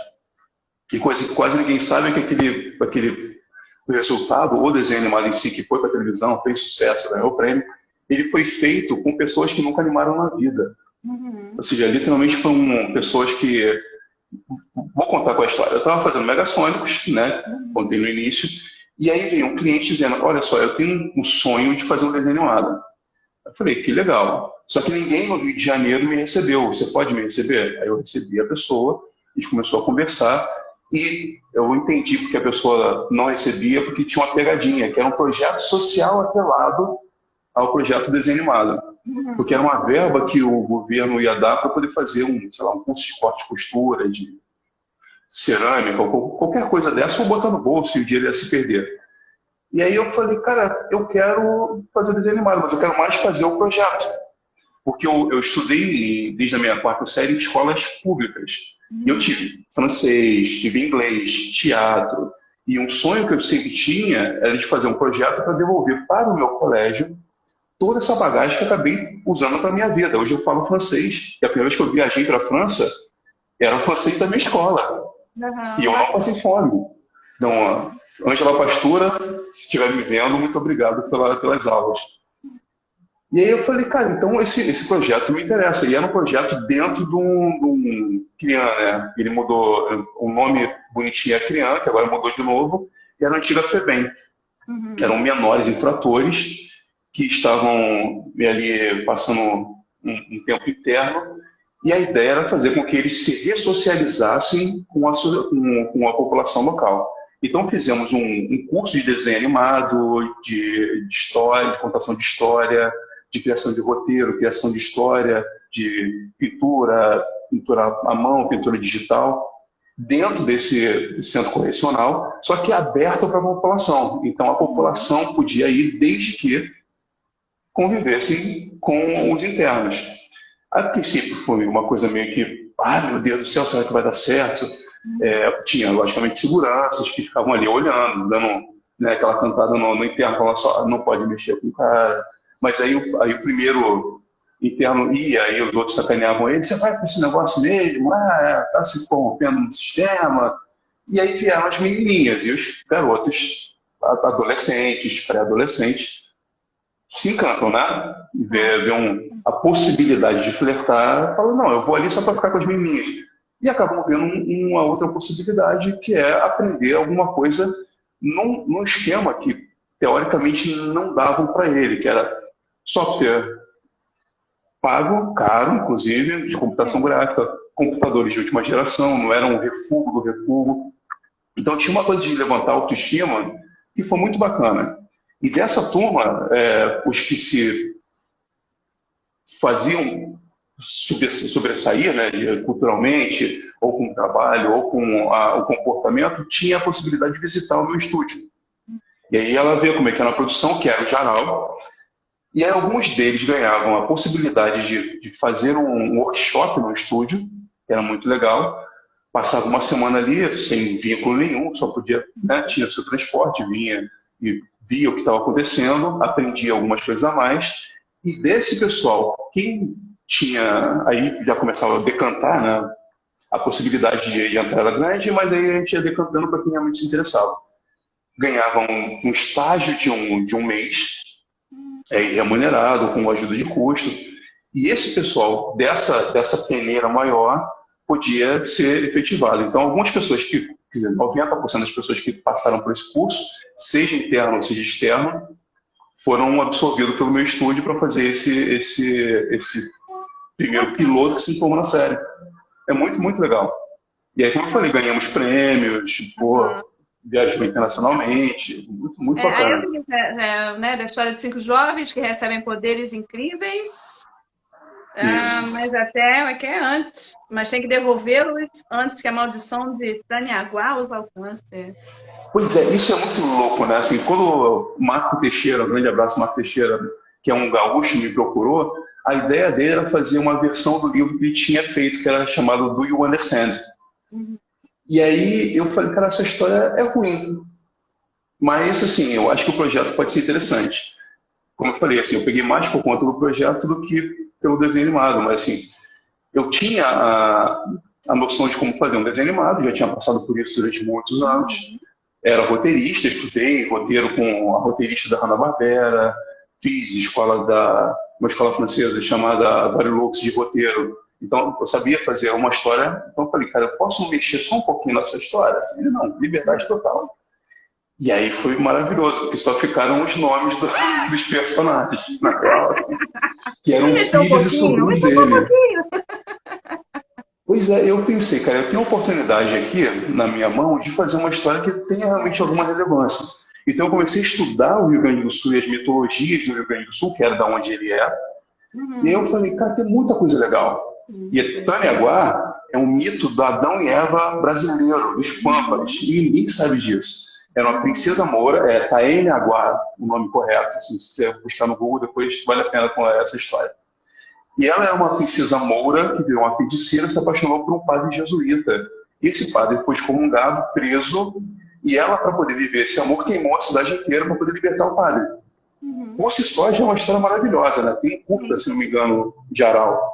E coisa que quase ninguém sabe é que aquele resultado, o desenho animado em si, que foi para televisão, fez sucesso, ganhou o prêmio, ele foi feito com pessoas que nunca animaram na vida. Ou Uhum. seja, literalmente foram pessoas que. Vou contar qual é a história. Eu estava fazendo Megasônicos, né? Uhum. Contei no início, e aí veio um cliente dizendo: Olha só, eu tenho um sonho de fazer um desenho animado. Eu falei: Que legal. Só que ninguém no Rio de Janeiro me recebeu. Você pode me receber? Aí eu recebi a pessoa, a gente começou a conversar, e eu entendi porque a pessoa não recebia, porque tinha uma pegadinha, que era um projeto social atrelado ao projeto desenho animado. Porque Uhum. era uma verba que o governo ia dar para poder fazer sei lá, um curso de corte e costura, de cerâmica, ou qualquer coisa dessa, ou botar no bolso e o dinheiro ia se perder. E aí eu falei, cara, eu quero fazer desenho animado, mas eu quero mais fazer o projeto. Porque eu estudei desde a minha quarta série em escolas públicas. E eu Uhum. tive francês, tive inglês, teatro. E um sonho que eu sempre tinha era de fazer um projeto para devolver para o meu colégio toda essa bagagem que eu acabei usando para a minha vida. Hoje eu falo francês. E a primeira vez que eu viajei para a França, era o francês da minha escola. E Uhum. eu não Bacana. passei fome. Então, Ângela Pastura, se estiver me vendo, muito obrigado pelas aulas. E aí eu falei, cara, então esse projeto me interessa. E era um projeto dentro de um CRIAN, né? Ele mudou, o nome bonitinho é CRIAN, que agora mudou de novo, e era a antiga FEBEM. Uhum. Eram menores infratores que estavam ali passando um tempo interno, e a ideia era fazer com que eles se ressocializassem com a população local. Então fizemos um curso de desenho animado, de história, de contação de história, de criação de roteiro, criação de história, de pintura à mão, pintura digital, dentro desse centro correcional, só que aberto para a população. Então a Uhum. população podia ir desde que convivessem com os internos. A princípio foi uma coisa meio que, meu Deus do céu, será que vai dar certo? Tinha, logicamente, seguranças que ficavam ali olhando, dando, né, aquela cantada no interno, falando só, não pode mexer com o cara. Mas aí o primeiro interno ia, e os outros sacaneavam ele, você vai com esse negócio mesmo? Tá se corrompendo no sistema. E aí vieram as menininhas e os garotos, adolescentes, pré-adolescentes, se encantam, né? Vê a possibilidade de flertar, falam, não, eu vou ali só para ficar com as menininhas. E acabam vendo uma outra possibilidade, que é aprender alguma coisa num esquema que, teoricamente, não davam para ele, que era software pago, caro, inclusive, de computação gráfica, computadores de última geração, não era um refúgio do refúgio. Então tinha uma coisa de levantar a autoestima que foi muito bacana. E dessa turma, os que se faziam sobressair, né, culturalmente, ou com o trabalho, ou com o comportamento, tinha a possibilidade de visitar o meu estúdio. E aí ela vê como é que era a produção, que era o Jaral, e aí alguns deles ganhavam a possibilidade de fazer um workshop no estúdio, que era muito legal. passava uma semana ali sem vínculo nenhum, só podia, né, tinha seu transporte, vinha e via o que estava acontecendo, aprendia algumas coisas a mais, e desse pessoal, quem tinha, aí já começava a decantar, né, a possibilidade de entrar era grande, mas aí a gente ia decantando para quem realmente se interessava. Ganhava um estágio de um mês, remunerado, com ajuda de custo, e esse pessoal dessa peneira maior podia ser efetivado. Então, algumas pessoas quer dizer, 90% das pessoas que passaram por esse curso, seja interno ou seja externo, foram absorvidos pelo meu estúdio para fazer esse primeiro piloto que se formou na série. É muito, muito legal. E aí, como eu falei, ganhamos prêmios, viajou internacionalmente, muito, muito Aí bacana. eu vi, né, da história de 5 jovens que recebem poderes incríveis, mas até que é antes. Mas tem que devolvê-los antes que a maldição de Taniaguá os alcance. Pois é, isso é muito louco, né? Assim, quando o Marco Teixeira, um grande abraço, Marco Teixeira, que é um gaúcho, me procurou, a ideia dele era fazer uma versão do livro que ele tinha feito, que era chamado Do You Understand? E aí eu falei, cara, essa história é ruim. Mas, assim, eu acho que o projeto pode ser interessante. Como eu falei, assim, eu peguei mais por conta do projeto do que pelo desenho animado. Mas, assim, eu tinha a noção de como fazer um desenho animado, já tinha passado por isso durante muitos anos. Era roteirista, estudei roteiro com a roteirista da Hanna-Barbera, fiz uma escola francesa chamada Barilux de roteiro. Então, eu sabia fazer uma história. Então, eu falei, cara, eu posso mexer só um pouquinho na sua história? Ele, não, liberdade total. E aí foi maravilhoso, porque só ficaram os nomes dos personagens, na real, assim, que eram filhos e sobrinhos dele. Pois é, eu pensei, cara, eu tenho a oportunidade aqui, na minha mão, de fazer uma história que tenha realmente alguma relevância. Então eu comecei a estudar o Rio Grande do Sul e as mitologias do Rio Grande do Sul, que era da onde ele é. E aí eu falei, cara, tem muita coisa legal. E Taniaguá é um mito do Adão e Eva brasileiro, dos Pampas, e ninguém sabe disso. Era uma princesa moura, Taene Aguá, o nome correto. Assim, se você buscar no Google, depois vale a pena com essa história. E ela é uma princesa moura que virou uma feiticeira e se apaixonou por um padre jesuíta. Esse padre foi excomungado, preso, e ela, para poder viver esse amor, queimou a cidade inteira para poder libertar o padre. Por si só, já é uma história maravilhosa, né? Tem curta, se não me engano, de Aral.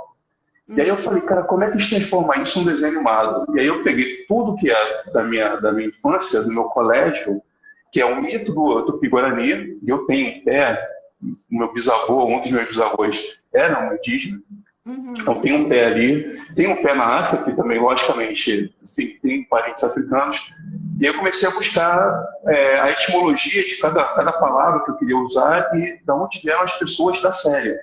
E aí eu falei, cara, como é que a gente transforma isso em um desenho animado? E aí eu peguei tudo que é da minha infância, do meu colégio, que é o mito do Tupi-Guarani, e eu tenho um pé, o meu bisavô, um dos meus bisavôs era um indígena, então tem um pé ali, tem um pé na África, que também, logicamente, tem parentes africanos, e eu comecei a buscar a etimologia de cada palavra que eu queria usar e de onde vieram as pessoas da série.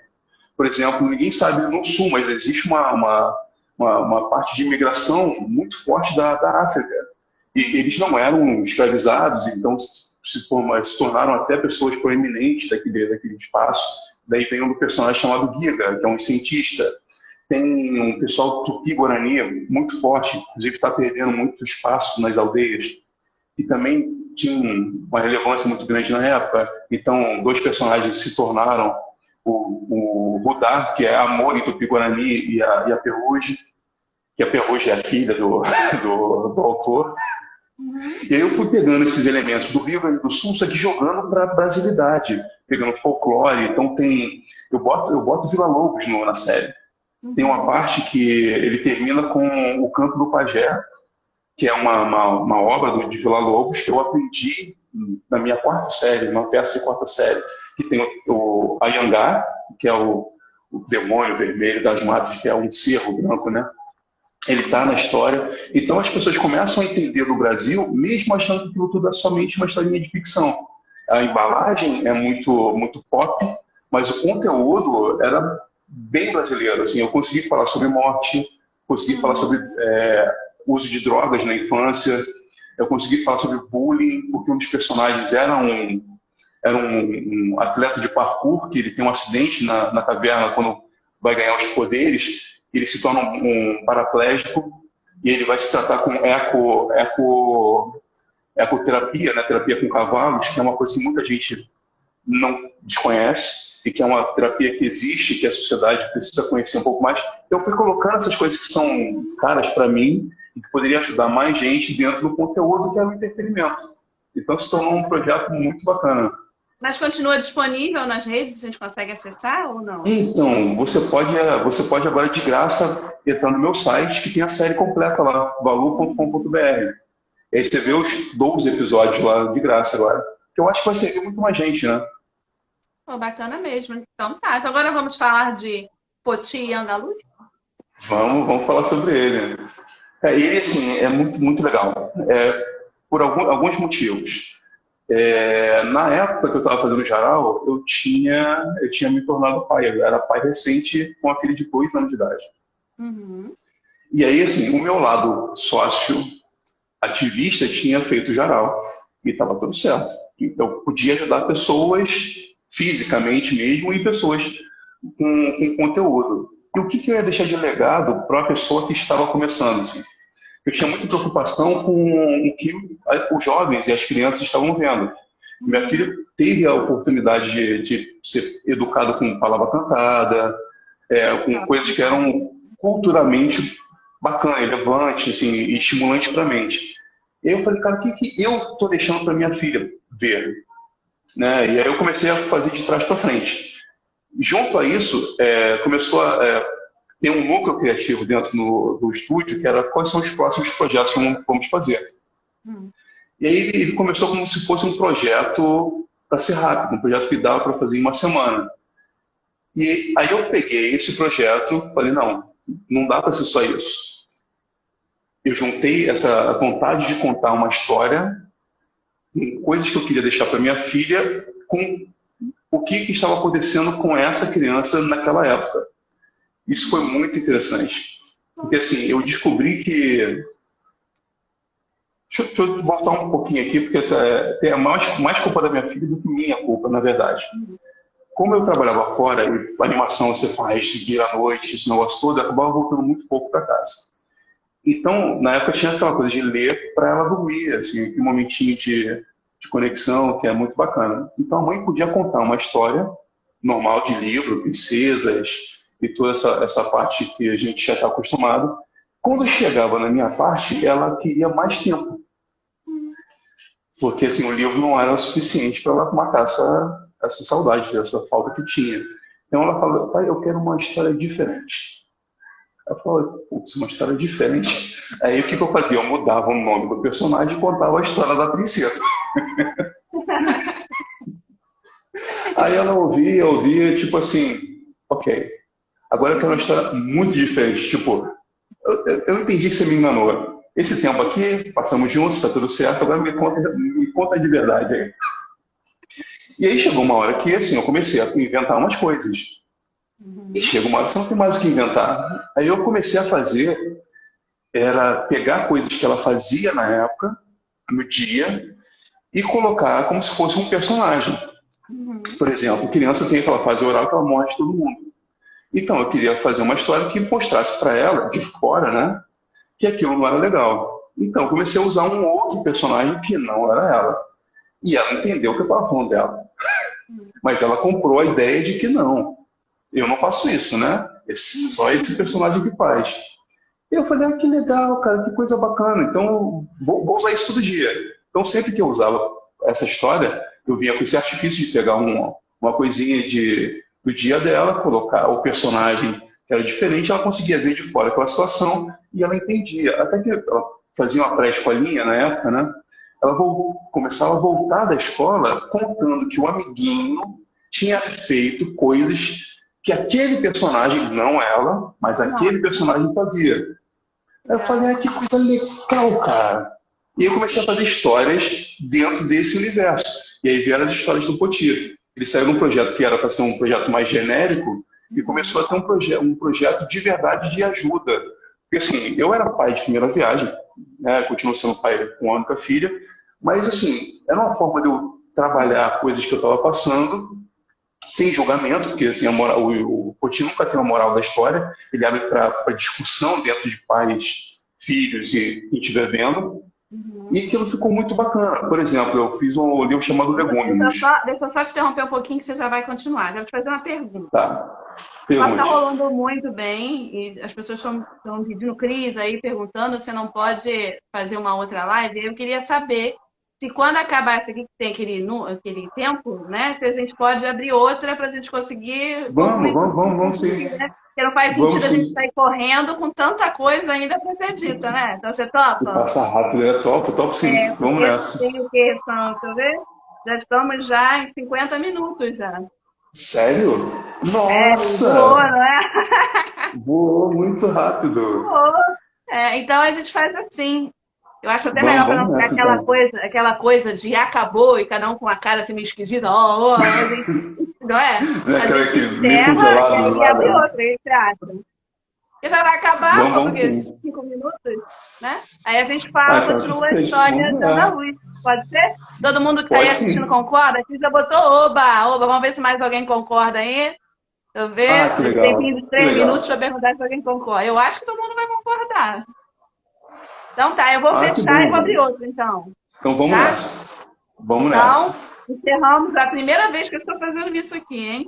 Por exemplo, ninguém sabe no sul, mas existe uma parte de imigração muito forte da África. E eles não eram escravizados, então se tornaram até pessoas proeminentes daquele espaço. Daí vem um personagem chamado Giga, que é um cientista. Tem um pessoal Tupi-Guarani muito forte, inclusive está perdendo muito espaço nas aldeias, e também tinha uma relevância muito grande na época. Então, 2 personagens se tornaram o Rudá, que é Amor em Tupi-Guarani, e a Perruge, que a Perruge é a filha do autor. E aí eu fui pegando esses elementos do Rio Grande do Sul, só que jogando para a brasilidade, pegando folclore. Então eu boto Vila Lobos na série. Tem uma parte que ele termina com o Canto do Pajé, que é uma obra de Vila Lobos que eu aprendi na minha 4ª série, uma peça de 4ª série, que tem o Ayangá, que é o demônio vermelho das matas, que é um cerro branco, né? Ele está na história. Então as pessoas começam a entender do Brasil, mesmo achando que aquilo tudo é somente uma historinha de ficção. A embalagem é muito, muito pop, mas o conteúdo era bem brasileiro. Assim, eu consegui falar sobre morte, consegui falar sobre uso de drogas na infância, eu consegui falar sobre bullying, porque um dos personagens era um atleta de parkour, que ele tem um acidente na caverna quando vai ganhar os poderes, ele se torna um paraplégico e ele vai se tratar com ecoterapia, né, terapia com cavalos, que é uma coisa que muita gente não desconhece e que é uma terapia que existe, que a sociedade precisa conhecer um pouco mais. Eu fui colocando essas coisas que são caras para mim e que poderia ajudar mais gente dentro do conteúdo que era o entretenimento. Então se tornou um projeto muito bacana. Mas continua disponível nas redes? A gente consegue acessar ou não? Então, você pode agora de graça entrar no meu site, que tem a série completa lá, valu.com.br. E aí você vê os 12 episódios lá de graça agora. Que eu acho que vai servir muito mais gente, né? Pô, bacana mesmo. Então tá. Então agora vamos falar de Poti e Andaluz? Vamos falar sobre ele. Ele, assim, é muito, muito legal. Por alguns motivos. Na época que eu estava fazendo geral, eu tinha me tornado pai. Eu era pai recente com uma filha de 2 anos de idade. Uhum. E aí, assim, o meu lado sócio ativista tinha feito geral e estava tudo certo. Eu podia ajudar pessoas fisicamente mesmo e pessoas com conteúdo. E o que eu ia deixar de legado para uma pessoa que estava começando? Assim? Eu tinha muita preocupação com o que os jovens e as crianças estavam vendo. Minha filha teve a oportunidade de ser educada com palavra cantada, com coisas que eram culturalmente bacanas, relevantes, assim, e estimulantes para a mente. E aí eu falei, cara, o que eu estou deixando para minha filha ver? Né? E aí eu comecei a fazer de trás para frente. Junto a isso, começou a ter um núcleo criativo dentro do estúdio, que era quais são os próximos projetos que vamos fazer. E aí ele começou como se fosse um projeto para ser rápido, um projeto que dava para fazer em uma semana. E aí eu peguei esse projeto, falei, não dá para ser só isso. Eu juntei essa vontade de contar uma história, com coisas que eu queria deixar para minha filha, com o que estava acontecendo com essa criança naquela época. Isso foi muito interessante. Porque assim, eu descobri que... Deixa eu voltar um pouquinho aqui, porque tem mais culpa da minha filha do que minha culpa, na verdade. Como eu trabalhava fora, e a animação você faz, seguir à noite, esse negócio todo, eu acabava voltando muito pouco para casa. Então, na época, tinha aquela coisa de ler para ela dormir, assim, um momentinho de conexão, que é muito bacana. Então, a mãe podia contar uma história normal de livro, princesas, e toda essa parte que a gente já está acostumado. Quando chegava na minha parte, ela queria mais tempo. Porque assim, o livro não era o suficiente para ela matar essa saudade, essa falta que tinha. Então ela falou, pai, eu quero uma história diferente. Ela falou, putz, uma história diferente. Aí o que eu fazia? Eu mudava o nome do personagem e contava a história da princesa. Aí ela ouvia, tipo assim, ok, agora eu quero uma história muito diferente. Tipo, eu entendi que você me enganou. Esse tempo aqui, passamos juntos, está tudo certo, agora me conta de verdade aí. E aí chegou uma hora que assim, eu comecei a inventar umas coisas. E chega uma hora que você não tem mais o que inventar. Aí eu comecei a fazer, era pegar coisas que ela fazia na época, no dia, e colocar como se fosse um personagem. Por exemplo, criança tem aquela fase oral que ela morre de todo mundo. Então eu queria fazer uma história que mostrasse para ela, de fora, né, que aquilo não era legal. Então eu comecei a usar um outro personagem que não era ela. E ela entendeu que eu estava falando dela. Mas ela comprou a ideia de que não. Eu não faço isso, né? É só esse personagem que faz. E eu falei, que legal, cara, que coisa bacana. Então, vou usar isso todo dia. Então, sempre que eu usava essa história, eu vinha com esse artifício de pegar uma coisinha do dia dela, colocar o personagem que era diferente, ela conseguia ver de fora aquela situação e ela entendia. Até que ela fazia uma pré-escolinha na época, né? Ela começava a voltar da escola contando que o amiguinho tinha feito coisas que aquele personagem, não ela, mas aquele personagem fazia. Aí eu falei, que coisa legal, cara. E eu comecei a fazer histórias dentro desse universo. E aí vieram as histórias do Poti. Ele saiu de um projeto que era para ser um projeto mais genérico e começou a ter um projeto de verdade de ajuda. Porque assim, eu era pai de primeira viagem, né, continuo sendo pai com uma única filha, mas assim, era uma forma de eu trabalhar coisas que eu estava passando sem julgamento, porque assim, o Poti nunca tem uma moral da história, ele abre para discussão dentro de pais, filhos e quem estiver vendo, e aquilo ficou muito bacana. Por exemplo, eu fiz um livro chamado Legúmenos. Deixa eu só te interromper um pouquinho que você já vai continuar. Quero te fazer uma pergunta. Tá. Mas está Pergunte. rolando muito bem e as pessoas estão pedindo Cris aí, perguntando se não pode fazer uma outra live. Eu queria saber se quando acabar essa aqui, que tem aquele tempo, né? Se a gente pode abrir outra para a gente conseguir Vamos, concluir vamos, tudo que vamos, tem vamos aqui, sim. né? Porque não faz Vamos sentido a gente sim. sair correndo com tanta coisa ainda para ser dita, né? Então você E topa? passar rápido, é top, top sim. Vamos Porque nessa. tem o que são, deixa eu ver? Já estamos já em 50 minutos já. Sério? Sério, voou, Nossa! não é? Voou muito rápido. Voou. Então a gente faz assim. Eu acho até melhor Vamos, para não vamos ficar nessa então. aquela coisa de acabou e cada um com a cara assim meio esquisita. Ó, ó, a gente, não é? Não é A aquela gente que meio encerra e congelado aí lá, abre né? outra, aí você acha? Porque já vai acabar, Vamos, falta o vamos quê? sim. 5 minutos, né? Aí a gente Ah, fala, então continua a fecha. história Vamos da Ana lá. Luz. Pode ser? Todo mundo que está aí Pode assistindo sim. concorda? Aqui já botou oba, oba. Vamos ver se mais alguém concorda aí. Deixa eu Ah, ver. que Tem fim legal. de Que 3 minutos para legal. perguntar se alguém concorda. Eu acho que todo mundo vai concordar. Então tá, eu vou Ah, que fechar e bom, vou abrir gente. outro, então. Então vamos Tá? nessa. Vamos Então, nessa. encerramos a primeira vez que eu estou fazendo isso aqui, hein?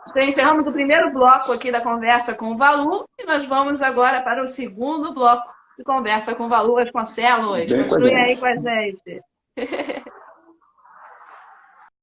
Então, encerramos o primeiro bloco aqui da conversa com o Valu e nós vamos agora para o segundo bloco de conversa com o Valu Vasconcelos. Vem com a Continue aí com gente. a gente.